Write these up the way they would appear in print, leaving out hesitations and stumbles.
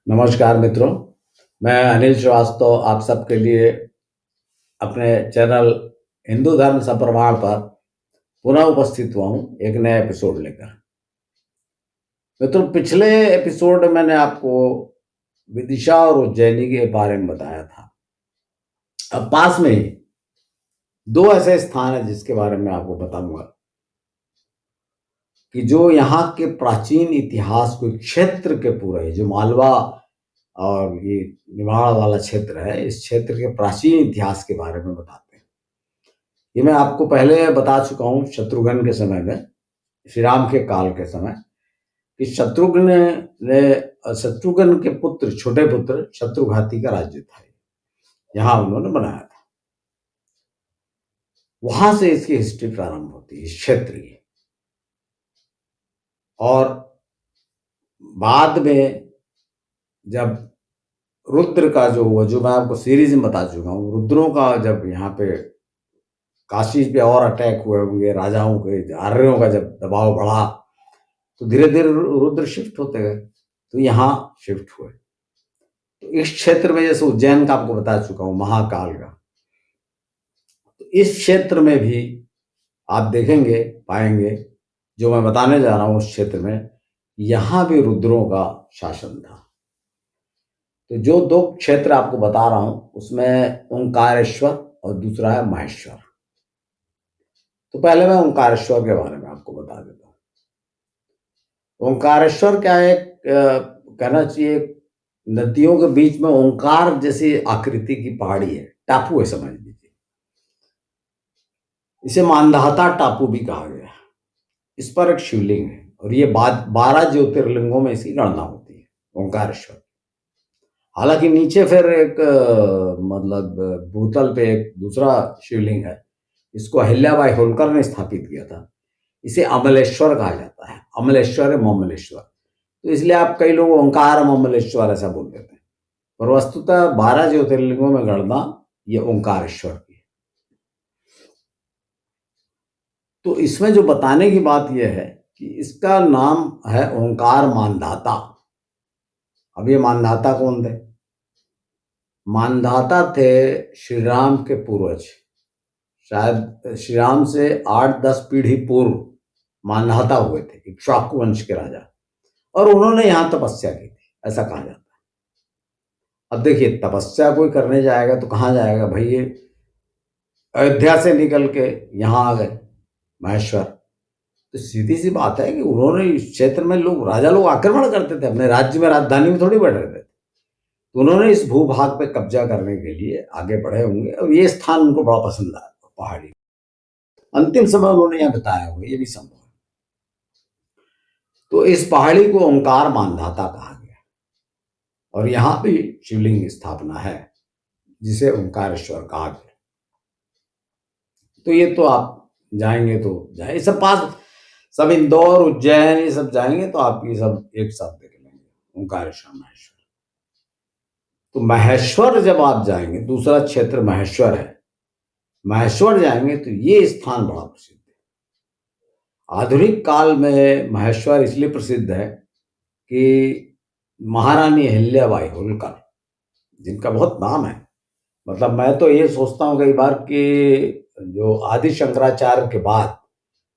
नमस्कार मित्रों, मैं अनिल श्रीवास्तव आप सबके लिए अपने चैनल हिंदू धर्म सप्रमाण पर पुनः उपस्थित हुआ हूँ एक नया एपिसोड लेकर। मित्रों, पिछले एपिसोड में मैंने आपको विदिशा और उज्जैनी के बारे में बताया था। अब पास में ही दो ऐसे स्थान है जिसके बारे में आपको बताऊंगा कि जो यहाँ के प्राचीन इतिहास को क्षेत्र के पूरे जो मालवा और ये निमाड़ वाला क्षेत्र है, इस क्षेत्र के प्राचीन इतिहास के बारे में बताते हैं। ये मैं आपको पहले बता चुका हूँ शत्रुघ्न के समय में, श्री राम के काल के समय, कि शत्रुघ्न के पुत्र, छोटे पुत्र शत्रुघाती का राज्य था, यहाँ उन्होंने बनाया था। वहां से इसकी हिस्ट्री प्रारंभ होती है, इस क्षेत्र की। और बाद में जब रुद्र का जो हुआ, जो मैं आपको सीरीज में बता चुका हूँ, रुद्रों का जब यहाँ पे काशी पे और अटैक हुए राजाओं के, आर्यों का जब दबाव बढ़ा, तो धीरे धीरे रुद्र शिफ्ट होते गए, तो यहाँ शिफ्ट हुए। तो इस क्षेत्र में, जैसे उज्जैन का आपको बता चुका हूँ, महाकाल का, तो इस क्षेत्र में भी आप देखेंगे, पाएंगे, जो मैं बताने जा रहा हूँ उस क्षेत्र में, यहाँ भी रुद्रों का शासन था। तो जो दो क्षेत्र आपको बता रहा हूँ उसमें ओंकारेश्वर और दूसरा है महेश्वर। तो पहले मैं ओंकारेश्वर के बारे में आपको बता देता हूँ। ओंकारेश्वर क्या है, कहना चाहिए नदियों के बीच में ओंकार जैसी आकृति की पहाड़ी है, टापू है समझ लीजिए। इसे मांधाता टापू भी कहा गया है। इस पर एक शिवलिंग है और ये 12 ज्योतिर्लिंगों में इसकी गणना होती है, ओंकारेश्वर। हालांकि नीचे फिर एक मतलब भूतल पे एक दूसरा शिवलिंग है, इसको अहिल्याबाई होलकर ने स्थापित किया था। इसे अमलेश्वर कहा जाता है, अमलेश्वर है ममलेश्वर, तो इसलिए आप कई लोग ओंकार ममलेश्वर ऐसा बोल देते हैं, पर वस्तुतः 12 ज्योतिर्लिंगों में गणना ये ओंकारेश्वर की है। तो इसमें जो बताने की बात यह है कि इसका नाम है ओंकार मानधाता। अब ये मानधाता कौन थे? मानधाता थे श्री राम के पूर्वज, शायद श्री राम से 8-10 पीढ़ी पूर्व मानधाता हुए थे, इक्ष्वाकु वंश के राजा, और उन्होंने यहाँ तपस्या की थी, ऐसा कहा जाता है। अब देखिए, तपस्या कोई करने जाएगा तो कहाँ जाएगा भाई? ये अयोध्या से निकल के यहाँ आ गए महेश्वर, तो सीधी सी बात है कि उन्होंने इस क्षेत्र में राजा लोग आक्रमण करते थे, अपने राज्य में, राजधानी में थोड़ी बैठ रहते थे। तो उन्होंने इस भूभाग पे कब्जा करने के लिए आगे बढ़े होंगे और ये स्थान उनको बड़ा पसंद आया, पहाड़ी। अंतिम समय उन्होंने यहाँ बताया होगा, ये भी संभव है। तो इस पहाड़ी को ओंकार मानधाता कहा गया और यहाँ भी शिवलिंग स्थापना है जिसे ओंकारेश्वर कहा गया। तो ये तो आप जाएंगे तो जाए, सब पास, सब इंदौर उज्जैन ये सब जाएंगे तो आप ये सब एक साथ देख लेंगे, ओंकारेश्वर महेश्वर। तो महेश्वर जब आप जाएंगे, दूसरा क्षेत्र महेश्वर है, महेश्वर जाएंगे तो ये स्थान बड़ा प्रसिद्ध है। आधुनिक काल में महेश्वर इसलिए प्रसिद्ध है कि महारानी अहिल्याबाई होलकर, जिनका बहुत नाम है, मतलब मैं तो ये सोचता हूँ कई बार कि जो आदि शंकराचार्य के बाद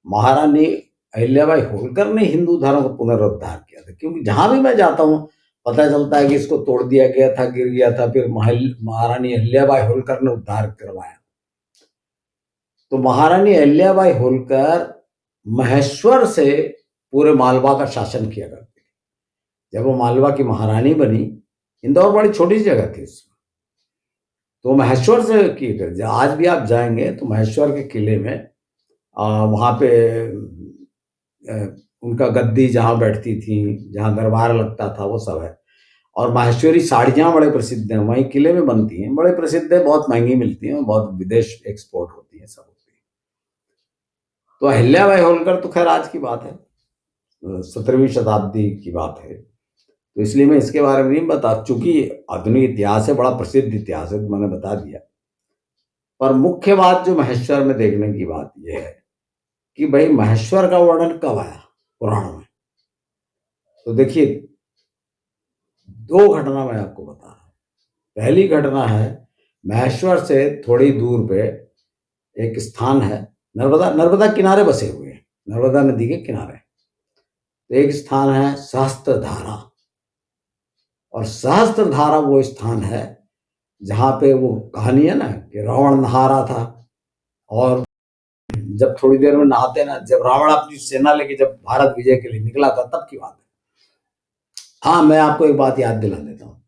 महारानी अहिल्याबाई होलकर ने हिंदू धर्म का पुनरुद्धार किया था। क्योंकि जहां भी मैं जाता हूँ पता चलता है कि इसको तोड़ दिया गया था, गिर गया था, फिर महारानी अहिल्याबाई होलकर ने उद्धार करवाया। तो महारानी अहिल्याबाई होलकर महेश्वर से पूरे मालवा का शासन किया करती थी। जब वो मालवा की महारानी बनी, इंदौर बड़ी छोटी जगह थी उसमें, तो महेश्वर से किए गए। आज भी आप जाएंगे तो महेश्वर के किले में वहाँ पे उनका गद्दी जहाँ बैठती थी, जहाँ दरबार लगता था, वो सब है। और माहेश्वरी साड़ियाँ बड़े प्रसिद्ध हैं, वहीं किले में बनती हैं, बड़े प्रसिद्ध है, बहुत महंगी मिलती हैं, बहुत विदेश एक्सपोर्ट होती है, सब होती है। तो अहिल्याबाई होलकर तो खैर आज की बात है, 17वीं शताब्दी की बात है, तो इसलिए मैं इसके बारे में नहीं बता, चूंकि आधुनिक इतिहास है, बड़ा प्रसिद्ध इतिहास है, तो मैंने बता दिया। पर मुख्य बात जो महेश्वर में देखने की बात यह है कि भाई महेश्वर का वर्णन कब आया पुराणों में? तो देखिए, दो घटना मैं आपको बता रहा हूँ। पहली घटना है, महेश्वर से थोड़ी दूर पे एक स्थान है, नर्मदा नर्मदा किनारे बसे हुए हैं, नर्मदा नदी के किनारे। तो एक स्थान है सहस्त्रधारा, और सहस्त्रधारा वो स्थान है जहाँ पे वो कहानी है ना कि रावण नहा रहा था, और जब थोड़ी देर में नहाते ना, जब रावण अपनी सेना लेके जब भारत विजय के लिए निकला था, तब की बात है। हाँ, मैं आपको एक बात याद दिला देता हूँ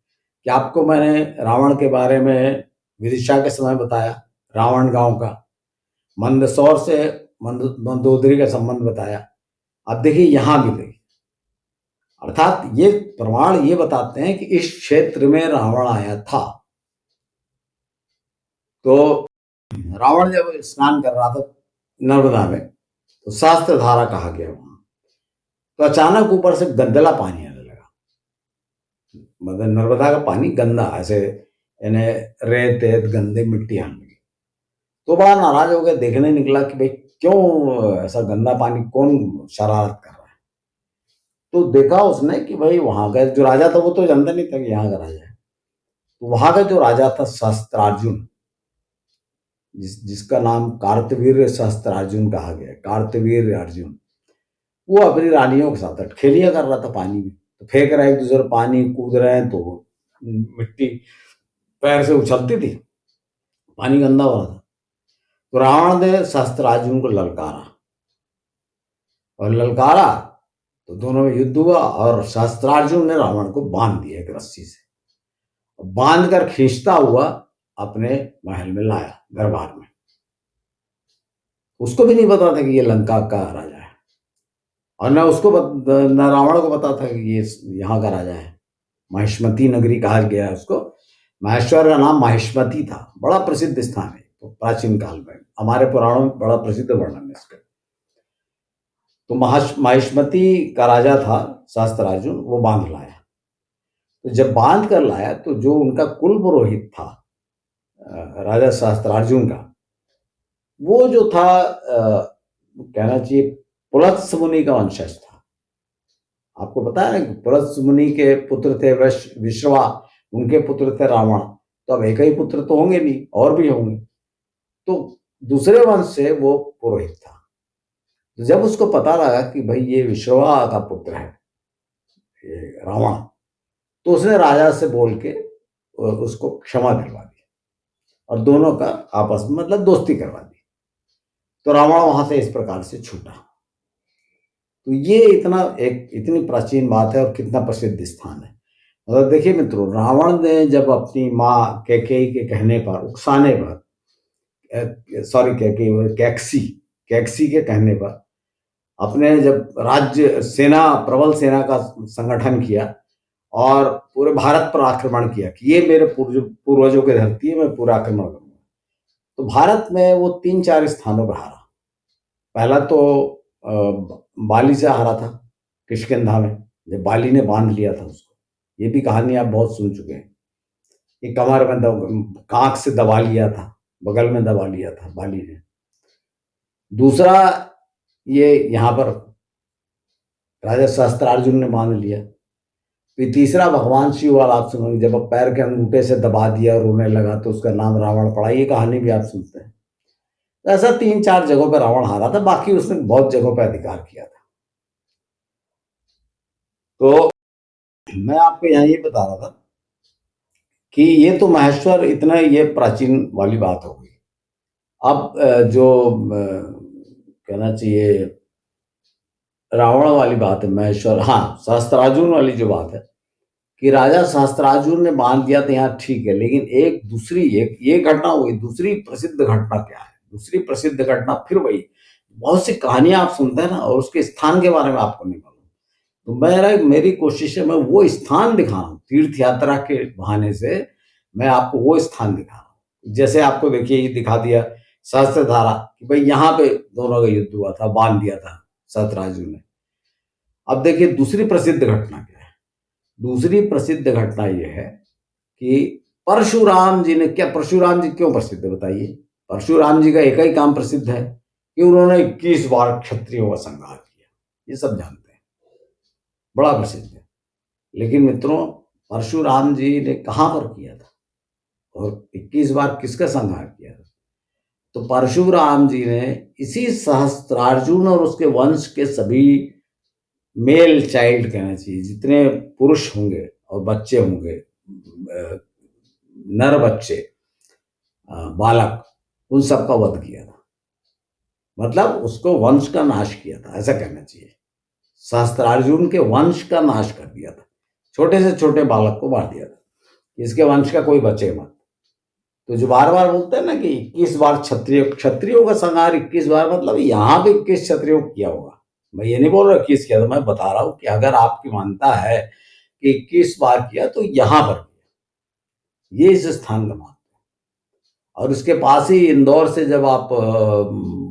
कि आपको मैंने रावण के बारे में विदिशा के समय बताया, रावण गांव का, मंदसौर से मंदोदरी का संबंध बताया। अब देखिए यहां भी देखिए, अर्थात ये प्रमाण ये बताते हैं कि इस क्षेत्र में रावण आया था। तो रावण जब स्नान कर रहा था नर्मदा में, तो शास्त्र धारा कहा गया वहां। तो अचानक ऊपर से गंदला पानी आने लगा, मतलब नर्मदा का पानी गंदा, ऐसे यानी रेत रेत गंदे मिट्टी आने लगी। तो बड़ा नाराज हो गया, देखने निकला कि भाई क्यों ऐसा गंदा पानी, कौन शरारत कर रहा है। तो देखा उसने कि भाई वहां का जो राजा था, वो तो जानता नहीं था कि यहाँ का राजा है। तो वहां का जो राजा था शस्त्रार्जुन, जिसका नाम कार्तवीर्य शस्त्रार्जुन कहा गया, कार्तवीर्य अर्जुन, वो अपनी रानियों के साथ अटखेलियां कर रहा था पानी में। तो फेंक रहा है एक दूसरे पानी, कूद रहे हैं, तो मिट्टी पैर से उछलती थी, पानी गंदा हो रहा था। तो रावण ने शस्त्रार्जुन को ललकारा, और ललकारा तो दोनों में युद्ध हुआ, और शस्त्रार्जुन ने रावण को बांध दिया एक रस्सी से, बांध कर खींचता हुआ अपने महल में लाया, दरबार में। उसको भी नहीं पता था कि ये लंका का राजा है, और न रावण को पता था कि ये यहाँ का राजा है। महिष्मती नगरी कहा गया है उसको। महेश्वर का नाम महिष्मती था, बड़ा प्रसिद्ध स्थान है तो प्राचीन काल में, हमारे पुराणों में बड़ा प्रसिद्ध वर्णन है इसका। तो महिष्मती का राजा था शस्त्रार्जुन, वो बांध लाया। तो जब बांध कर लाया, तो जो उनका कुल पुरोहित था राजा शस्त्रार्जुन का, वो जो था कहना चाहिए पुलत्स्य मुनि का वंशज था। आपको पता है ना कि पुलत्स्य मुनि के पुत्र थे विश्रवा, उनके पुत्र थे रावण। तो अब एक ही पुत्र तो होंगे नहीं, और भी होंगे। तो दूसरे वंश से वो पुरोहित था। तो जब उसको पता लगा कि भाई ये विश्रवा का पुत्र है ये रावण, तो उसने राजा से बोल के उसको क्षमा दिलवा दी, और दोनों का आपस में मतलब दोस्ती करवा दी। तो रावण वहां से इस प्रकार से छूटा। तो ये इतनी प्राचीन बात है, और कितना प्रसिद्ध स्थान है। मतलब देखिए मित्रों, रावण ने जब अपनी माँ कैकेयी के कहने पर, उकसाने पर, सॉरी कैकेयी, कैक्सी कैक्सी के कहने पर, अपने जब राज्य सेना, प्रबल सेना का संगठन किया, और पूरे भारत पर आक्रमण किया कि ये मेरे पूर्वजों की धरती है, मैं पूरा आक्रमण करूंगा। तो भारत में वो 3-4 स्थानों पर हारा। पहला तो बाली से हारा था, किष्किंधा में, जब बाली ने बांध लिया था उसको। ये भी कहानी आप बहुत सुन चुके हैं कि कमर में कांख से दबा लिया था, बगल में दबा लिया था बाली ने। दूसरा, ये यहाँ पर राजा शस्त्रार्जुन ने बांध लिया। फिर तीसरा, भगवान शिव वाला आप सुनोगे, जब पैर के अंगूठे से दबा दिया और रोने लगा, तो उसका नाम रावण पड़ा। ये कहानी भी आप सुनते हैं। तो ऐसा 3-4 जगहों पर रावण हारा था, बाकी उसने बहुत जगहों पर अधिकार किया था। तो मैं आपको यहाँ ये बता रहा था कि ये तो महेश्वर, इतना ये प्राचीन वाली बात हो गई। अब जो कहना चाहिए रावण वाली बात है, महेश्वर, हाँ, सहस्त्रार्जुन वाली जो बात है कि राजा सहस्त्रार्जुन ने बांध दिया, तो यहाँ ठीक है। लेकिन एक ये घटना हुई, दूसरी प्रसिद्ध घटना क्या है? दूसरी प्रसिद्ध घटना फिर वही, बहुत सी कहानियां आप सुनते हैं ना, और उसके स्थान के बारे में आपको नहीं मालूम। तो मेरी कोशिश है, मैं वो स्थान दिखा रहा हूँ, तीर्थ यात्रा के बहाने से मैं आपको वो स्थान दिखा रहा हूँ। जैसे आपको देखिए ये दिखा दिया सहस्त्रधारा, कि भाई यहाँ पे दोनों का युद्ध हुआ था, बांध दिया था सहस्त्रार्जुन ने। अब देखिए दूसरी प्रसिद्ध घटना क्या है। दूसरी प्रसिद्ध घटना यह है कि परशुराम जी ने, क्या परशुराम जी क्यों प्रसिद्ध है बताइए? परशुराम जी का एक ही काम प्रसिद्ध है कि उन्होंने 21 बार क्षत्रियों का संहार किया। ये सब जानते हैं, बड़ा प्रसिद्ध है। लेकिन मित्रों, परशुराम जी ने कहाँ पर किया था और 21 बार किसका संहार किया था? तो परशुराम जी ने इसी सहस्त्रार्जुन और उसके वंश के सभी मेल चाइल्ड कहना चाहिए, जितने पुरुष होंगे और बच्चे होंगे, नर बच्चे, बालक, उन सबका वध किया था। मतलब उसको वंश का नाश किया था, ऐसा कहना चाहिए। सहस्त्रार्जुन के वंश का नाश कर दिया था, छोटे से छोटे बालक को मार दिया था, इसके वंश का कोई बचे मत। तो जो बार बार बोलते हैं ना कि 21 बार क्षत्रियों का संहार 21 बार, मतलब यहाँ भी 21 क्षत्रियों को किया होगा। मैं ये नहीं बोल रहा 21 किया, तो मैं बता रहा हूँ कि अगर आपकी मानता है कि 21 बार किया तो यहाँ पर किया, ये इस स्थान का महत्व। और उसके पास ही इंदौर से जब आप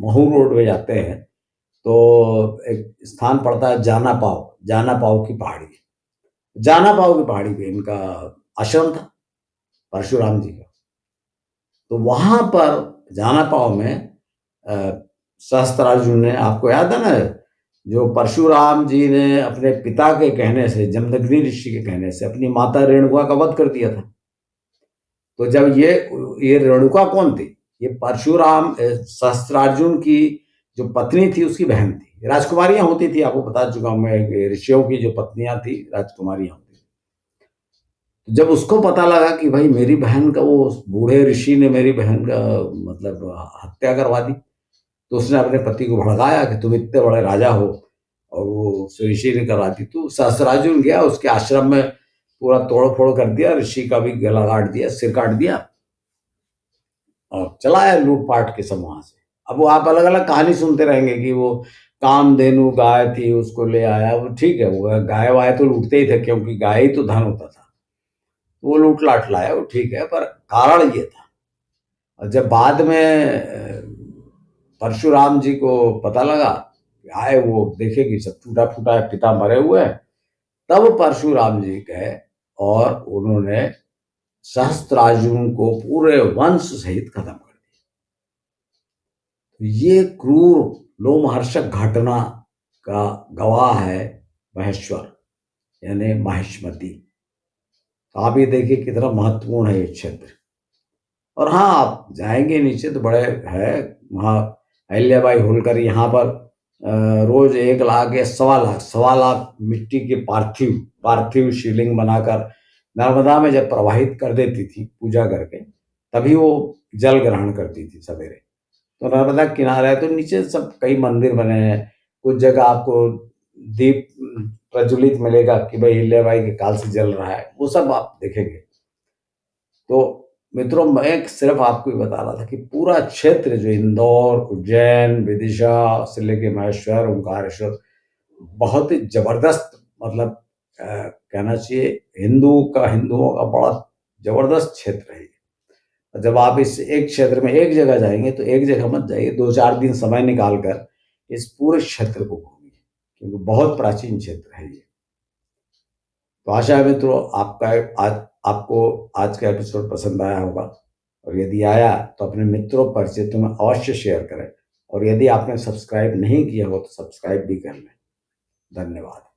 महू रोड में जाते हैं तो एक स्थान पड़ता है जाना पाव की पहाड़ी। जाना पाव की पहाड़ी पे इनका आश्रम था, परशुराम जी का। तो वहां पर जाना पाव में सहस्त्रार्जुन ने, आपको याद है ना, जो परशुराम जी ने अपने पिता के कहने से, जमदग्नि ऋषि के कहने से अपनी माता रेणुका का वध कर दिया था। तो जब ये रेणुका कौन थी? ये परशुराम सहस्त्रार्जुन की जो पत्नी थी उसकी बहन थी। राजकुमारियां होती थी, आपको बता चुका हूं मैं, ऋषियों की जो पत्नियां थी राजकुमारियां होती थी। तो जब उसको पता लगा कि भाई मेरी बहन का, वो बूढ़े ऋषि ने मेरी बहन का मतलब हत्या करवा दी, तो उसने अपने पति को भड़काया कि तुम इतने बड़े राजा हो और वो उस ऋषि ने करवा दी। तो सहस्त्रार्जुन गया उसके आश्रम में, पूरा तोड़ फोड़ कर दिया, ऋषि का भी गला काट दिया, सिर काट दिया और चला आया लूटपाट के सब वहां से। अब वो आप अलग अलग कहानी सुनते रहेंगे कि वो कामधेनु गाय थी उसको ले आया, वो ठीक है, वो गाय वाय तो लूटते ही थे क्योंकि गाय ही तो धन होता था, वो लूट लाट लाया, वो ठीक है, पर कारण ये था। और जब बाद में परशुराम जी को पता लगा, आए वो देखे कि सब टूटा फूटा है, पिता मरे हुए हैं, तब परशुराम जी गए और उन्होंने सहस्त्रार्जुन को पूरे वंश सहित खत्म कर दिया। ये क्रूर लोमहर्षक घटना का गवाह है महेश्वर, यानी माहिष्मती। तो आप ये देखिए कितना महत्वपूर्ण है ये क्षेत्र। और हाँ, आप जाएंगे नीचे तो बड़े है वहाँ, अहिल्याबाई होलकर यहाँ पर रोज 1 लाख या 1.25 लाख, 1.25 लाख मिट्टी के पार्थिव पार्थिव शिवलिंग बनाकर नर्मदा में जब प्रवाहित कर देती थी पूजा करके, तभी वो जल ग्रहण करती थी सवेरे। तो नर्मदा किनारा है तो नीचे सब कई मंदिर बने हैं, कुछ जगह आपको दीप प्रज्वलित मिलेगा कि भाई अहिल्याबाई के काल से जल रहा है, वो सब आप देखेंगे। तो मित्रों, मैं सिर्फ आपको ये बता रहा था कि पूरा क्षेत्र जो इंदौर, उज्जैन, विदिशा से लेके महेश्वर, ओंकारेश्वर, बहुत ही जबरदस्त, मतलब कहना चाहिए हिंदुओं का बड़ा जबरदस्त क्षेत्र है। जब आप इस एक क्षेत्र में एक जगह जाएंगे तो एक जगह मत जाइए, 2-4 दिन समय निकाल कर इस पूरे क्षेत्र को घूमिए, क्योंकि बहुत प्राचीन क्षेत्र है ये। तो आशा है मित्रों आपको आज का एपिसोड पसंद आया होगा, और यदि आया तो अपने मित्रों परिचितों में अवश्य शेयर करें, और यदि आपने सब्सक्राइब नहीं किया हो तो सब्सक्राइब भी कर लें। धन्यवाद।